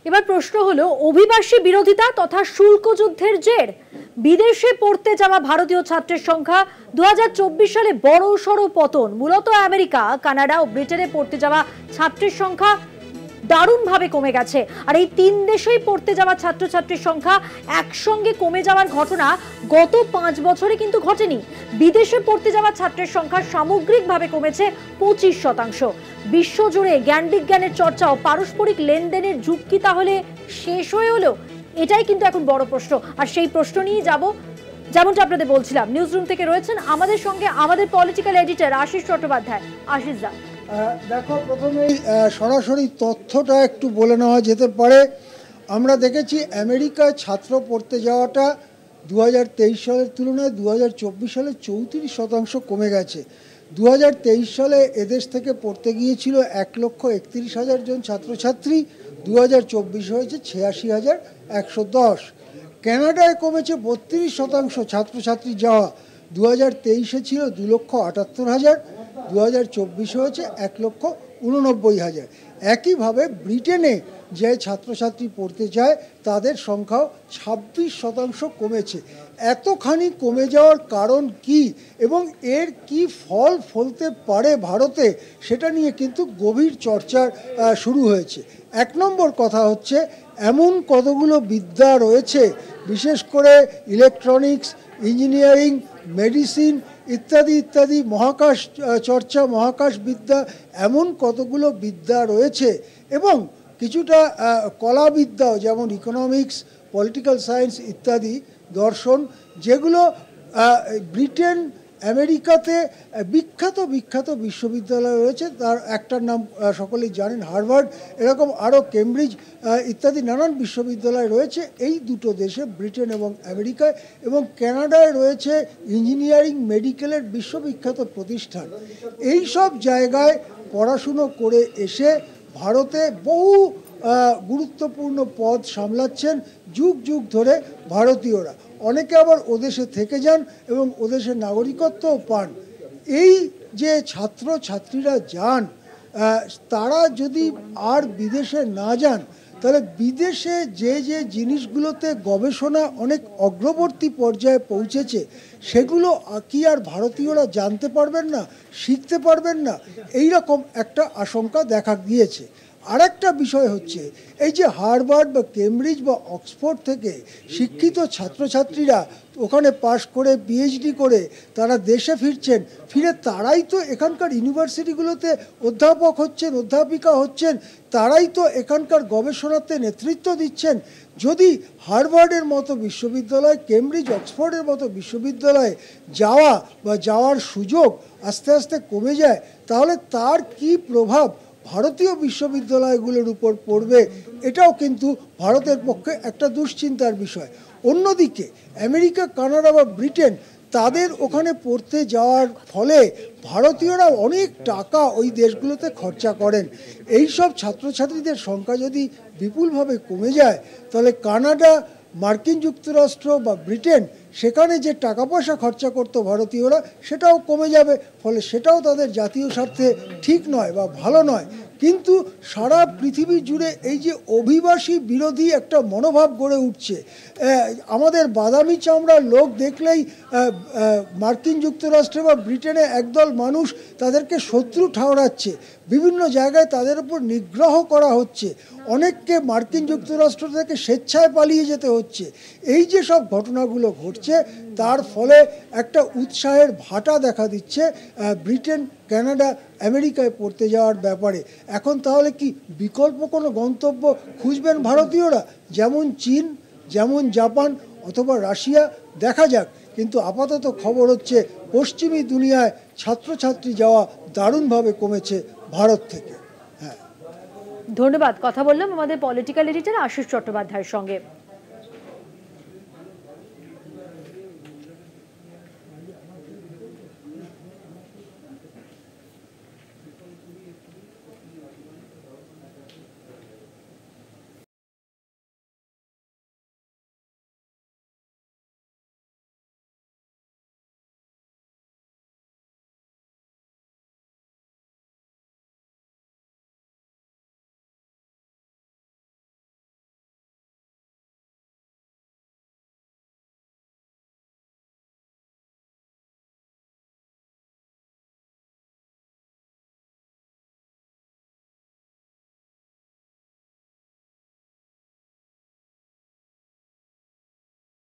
এবার প্রশ্ন হলো, অভিবাসী বিরোধিতা তথা শুল্ক যুদ্ধের জের বিদেশে পড়তে যাওয়া ভারতীয় ছাত্রের সংখ্যা 2024 সালে বড়সড় পতন। মূলত আমেরিকা, কানাডা ও ব্রিটেনে পড়তে যাওয়া ছাত্রের সংখ্যা দারুণভাবে কমে গেছে। আর এই তিন দেশেই পড়তে যাওয়া ছাত্রছাত্রীর সংখ্যা একসঙ্গে কমে যাওয়ার ঘটনা গত 5 বছরে কিন্তু ঘটেনি। বিদেশে পড়তে যাওয়া ছাত্রের সংখ্যা সামগ্রিকভাবে কমেছে 25%। বিশ্বজুড়ে জ্ঞান বিজ্ঞানের চর্চা ও পারস্পরিক লেনদেনের যুগ কি তাহলে শেষ হয়ে হলো? এটাই কিন্তু এখন বড় প্রশ্ন। আর সেই প্রশ্ন নিয়ে যাব, যেমনটা আপনাদের বলছিলাম, নিউজ রুম থেকে রয়েছেন আমাদের সঙ্গে আমাদের পলিটিক্যাল এডিটর আশিস চট্টোপাধ্যায়। আশিস দা, দেখো, প্রথমেই সরাসরি তথ্যটা একটু বলে নেওয়া যেতে পারে। আমরা দেখেছি আমেরিকায় ছাত্র পড়তে যাওয়াটা 2023 সালের তুলনায় 2024 সালে 34% কমে গেছে। 2023 সালে এদেশ থেকে পড়তে গিয়েছিল 1,31,000 জন ছাত্রছাত্রী, 2024 হয়েছে 86,110। কানাডায় কমেছে 32% ছাত্রছাত্রী যাওয়া, 2023 ছিল 2,78,000, 2024 হয়েছে 1,89,000। একইভাবে ব্রিটেনে যে ছাত্রছাত্রী পড়তে যায় তাদের সংখ্যাও 26% কমেছে। এতখানি কমে যাওয়ার কারণ কি এবং এর কি ফল ফলতে পারে ভারতে, সেটা নিয়ে কিন্তু গভীর চর্চা শুরু হয়েছে। 1 নম্বর কথা হচ্ছে, এমন কতগুলো বিদ্যা রয়েছে, বিশেষ করে ইলেকট্রনিক্স, ইঞ্জিনিয়ারিং, মেডিসিন ইত্যাদি ইত্যাদি, মহাকাশ চর্চা, মহাকাশ বিদ্যা, এমন কতগুলো বিদ্যা রয়েছে এবং কিছুটা কলাবিদ্যাও, যেমন ইকোনমিক্স, পলিটিক্যাল সায়েন্স ইত্যাদি, দর্শন, যেগুলো ব্রিটেন, আমেরিকাতে বিখ্যাত বিখ্যাত বিশ্ববিদ্যালয় রয়েছে। তার একটার নাম সকলেই জানেন, হার্ভার্ড, এরকম আরও কেমব্রিজ ইত্যাদি নানান বিশ্ববিদ্যালয় রয়েছে এই দুটো দেশে, ব্রিটেন এবং আমেরিকায়। এবং কানাডায় রয়েছে ইঞ্জিনিয়ারিং, মেডিকেলের বিশ্ববিখ্যাত প্রতিষ্ঠান। এই সব জায়গায় পড়াশুনো করে এসে ভারতে বহু গুরুত্বপূর্ণ পদ সামলাচ্ছেন যুগ যুগ ধরে ভারতীয়রা। অনেকে আবার ওদেশে থেকে যান এবং ওদেশের নাগরিকত্বও পান। এই যে ছাত্র ছাত্রীরা যান, তারা যদি আর বিদেশে না যান, তাহলে বিদেশে যে যে জিনিসগুলোতে গবেষণা অনেক অগ্রবর্তী পর্যায়ে পৌঁছেছে, সেগুলো কি আর ভারতীয়রা জানতে পারবেন না, শিখতে পারবেন না? এই রকম একটা আশঙ্কা দেখা গিয়েছে। আরেকটা বিষয় হচ্ছে, এই যে হার্ভার্ড বা কেমব্রিজ বা অক্সফোর্ড থেকে শিক্ষিত ছাত্রছাত্রীরা ওখানে পাশ করে পিএইচডি করে তারা দেশে ফিরছেন, ফিরে তারাই তো এখানকার ইউনিভার্সিটিগুলোতে অধ্যাপক হচ্ছেন, অধ্যাপিকা হচ্ছেন, তারাই তো এখানকার গবেষণাতে নেতৃত্ব দিচ্ছেন। যদি হার্ভার্ডের মতো বিশ্ববিদ্যালয়, কেমব্রিজ, অক্সফোর্ডের মতো বিশ্ববিদ্যালয়ে যাওয়া বা যাওয়ার সুযোগ আস্তে আস্তে কমে যায়, তাহলে তার কি প্রভাব ভারতীয় বিশ্ববিদ্যালয়গুলোর উপর পড়বে, এটাও কিন্তু ভারতের পক্ষে একটা দুশ্চিন্তার বিষয়। অন্যদিকে আমেরিকা, কানাডা বা ব্রিটেন, তাদের ওখানে পড়তে যাওয়ার ফলে ভারতীয়রা অনেক টাকা ওই দেশগুলোতে খরচা করেন। এই সব ছাত্রছাত্রীদের সংখ্যা যদি বিপুলভাবে কমে যায়, তাহলে কানাডা, মার্কিন যুক্তরাষ্ট্র বা ব্রিটেন, সেখানে যে টাকা পয়সা খরচা করতো ভারতীয়রা, সেটাও কমে যাবে। ফলে সেটাও তাদের জাতীয় স্বার্থে ঠিক নয় বা ভালো নয়। কিন্তু সারা পৃথিবী জুড়ে এই যে অভিবাসী বিরোধী একটা মনোভাব গড়ে উঠছে, আমাদের বাদামি চামড়ার লোক দেখলেই মার্কিন যুক্তরাষ্ট্রে বা ব্রিটেনে একদল মানুষ তাদেরকে শত্রু ঠাওরাচ্ছে, বিভিন্ন জায়গায় তাদের উপর নিগ্রহ করা হচ্ছে, অনেককে মার্কিন যুক্তরাষ্ট্র থেকে স্বেচ্ছায় পালিয়ে যেতে হচ্ছে। এই যে সব ঘটনাগুলো ঘটছে, তার ফলে একটা উৎসাহের ভাটা দেখা দিচ্ছে ব্রিটেন, কানাডা, আমেরিকায় পড়তে যাওয়ার ব্যাপারে। এখন তাহলে কি বিকল্প কোনো গন্তব্য খুঁজবেন ভারতীয়রা, যেমন চীন, যেমন জাপান অথবা রাশিয়া? দেখা যাক। কিন্তু আপাতত খবর হচ্ছে, পশ্চিমী দুনিয়ায় ছাত্রছাত্রী যাওয়া দারুণভাবে কমেছে ভারত থেকে। ধন্যবাদ। কথা বললাম আমাদের পলিটিক্যাল এডিটর আশিস চট্টোপাধ্যায়ের সঙ্গে।